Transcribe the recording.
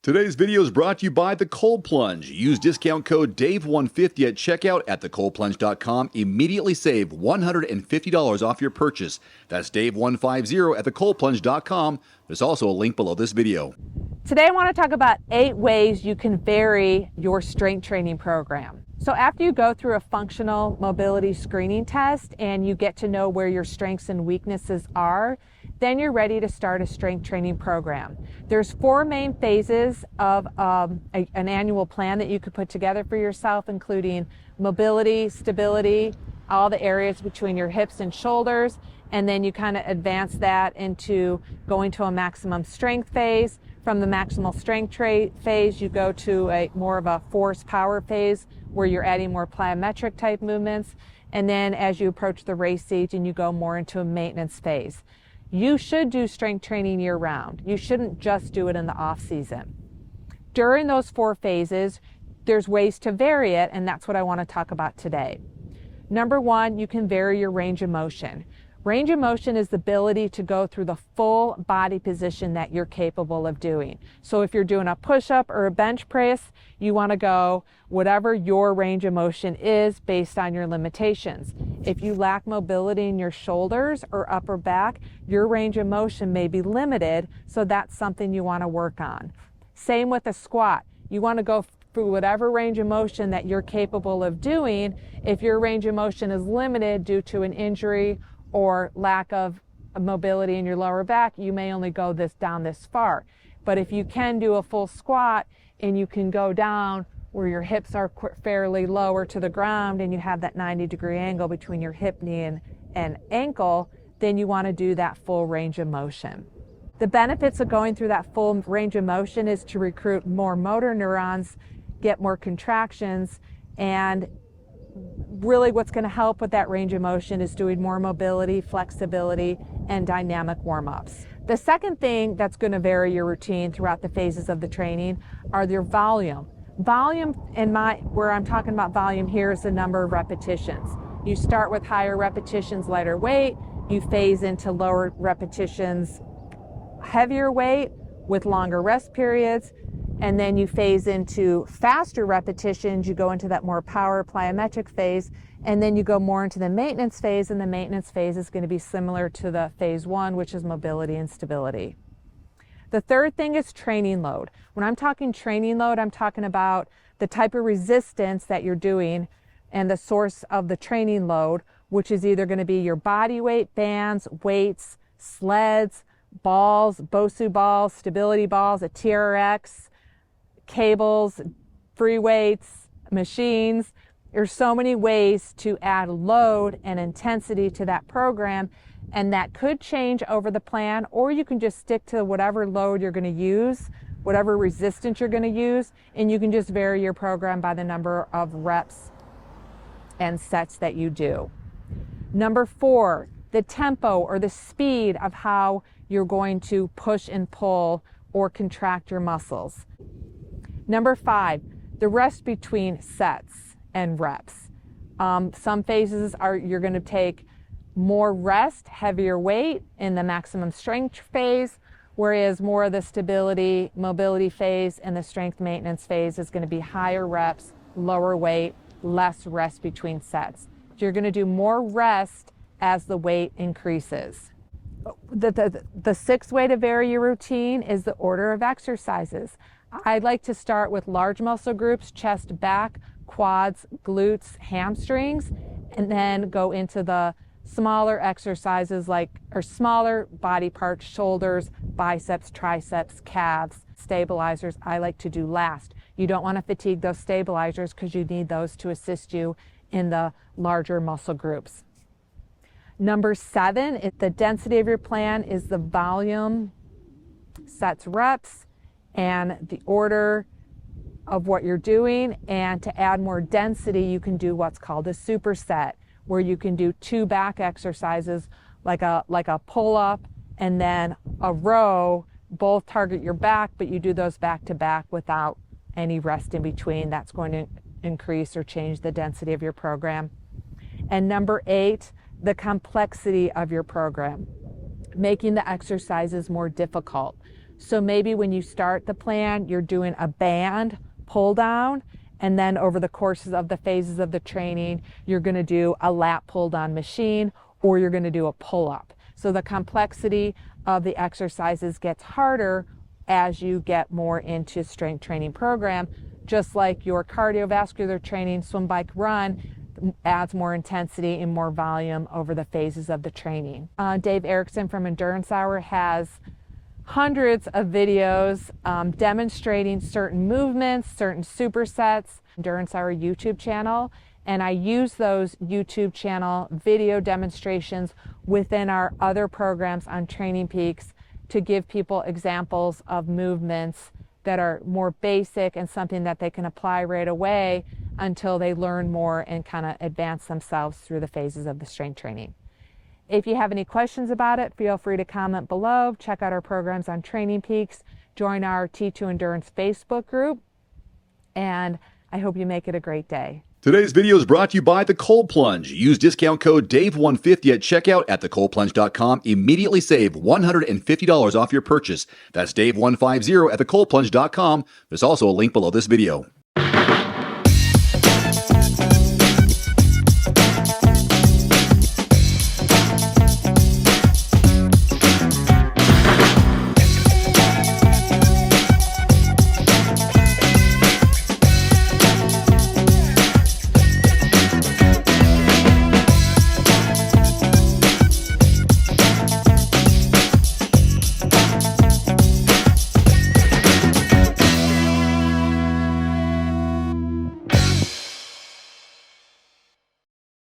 Today's video is brought to you by The Cold Plunge. Use discount code DAVE150 at checkout at thecoldplunge.com. Immediately save $150 off your purchase. That's DAVE150 at thecoldplunge.com. There's also a link below this video. Today I want to talk about 8 ways you can vary your strength training program. So after you go through a functional mobility screening test and you get to know where your strengths and weaknesses are, then you're ready to start a strength training program. There's 4 main phases of an annual plan that you could put together for yourself, including mobility, stability, all the areas between your hips and shoulders, and then you kind of advance that into going to a maximum strength phase. From the maximal strength phase, you go to a more of a force power phase where you're adding more plyometric type movements. And then as you approach the race season, you go more into a maintenance phase. You should do strength training year round. You shouldn't just do it in the off season. During those 4 phases, there's ways to vary it, and that's what I want to talk about today. Number 1, you can vary your range of motion. Range of motion is the ability to go through the full body position that you're capable of doing. So if you're doing a push-up or a bench press, you want to go whatever your range of motion is based on your limitations. If you lack mobility in your shoulders or upper back, your range of motion may be limited, so that's something you want to work on. Same with a squat. You want to go through whatever range of motion that you're capable of doing. If your range of motion is limited due to an injury or lack of mobility in your lower back, you may only go down this far. But if you can do a full squat and you can go down where your hips are fairly lower to the ground and you have that 90-degree angle between your hip, knee, and ankle, then you want to do that full range of motion. The benefits of going through that full range of motion is to recruit more motor neurons, get more contractions, and really what's going to help with that range of motion is doing more mobility, flexibility, and dynamic warm-ups. The second thing that's going to vary your routine throughout the phases of the training are your volume. Volume, where I'm talking about volume here, is the number of repetitions. You start with higher repetitions, lighter weight. You phase into lower repetitions, heavier weight with longer rest periods. And then you phase into faster repetitions. You go into that more power plyometric phase, and then you go more into the maintenance phase, and the maintenance phase is going to be similar to the phase 1, which is mobility and stability. The third thing is training load. When I'm talking training load, I'm talking about the type of resistance that you're doing and the source of the training load, which is either going to be your body weight bands, weights, sleds, balls, BOSU balls, stability balls, a TRX, cables, free weights, machines. There's so many ways to add load and intensity to that program, and that could change over the plan, or you can just stick to whatever load you're going to use, whatever resistance you're going to use, and you can just vary your program by the number of reps and sets that you do. Number 4, the tempo or the speed of how you're going to push and pull or contract your muscles. Number 5, the rest between sets and reps. Some phases you're going to take more rest, heavier weight in the maximum strength phase, whereas more of the stability, mobility phase and the strength maintenance phase is going to be higher reps, lower weight, less rest between sets. So you're going to do more rest as the weight increases. The 6th way to vary your routine is the order of exercises. I'd like to start with large muscle groups, chest, back, quads, glutes, hamstrings, and then go into the smaller exercises or smaller body parts, shoulders, biceps, triceps, calves, stabilizers. I like to do last. You don't want to fatigue those stabilizers because you need those to assist you in the larger muscle groups. Number 7, the density of your plan is the volume, sets, reps, and the order of what you're doing. And to add more density, you can do what's called a superset, where you can do 2 back exercises like a pull-up and then a row. Both target your back, but you do those back to back without any rest in between. That's going to increase or change the density of your program. And number 8, the complexity of your program, making the exercises more difficult. So maybe when you start the plan, you're doing a band pull down, and then over the courses of the phases of the training, you're going to do a lat pull down machine, or you're going to do a pull up. So the complexity of the exercises gets harder as you get more into strength training program, just like your cardiovascular training, swim, bike, run, adds more intensity and more volume over the phases of the training. Dave Erickson from Endurance Hour has hundreds of videos demonstrating certain movements, certain supersets, Endurance Hour YouTube channel, and I use those YouTube channel video demonstrations within our other programs on Training Peaks to give people examples of movements that are more basic and something that they can apply right away until they learn more and kind of advance themselves through the phases of the strength training. If you have any questions about it, feel free to comment below. Check out our programs on Training Peaks. Join our T2 Endurance Facebook group. And I hope you make it a great day. Today's video is brought to you by the Cold Plunge. Use discount code DAVE150 at checkout at thecoldplunge.com. Immediately save $150 off your purchase. That's DAVE150 at thecoldplunge.com. There's also a link below this video.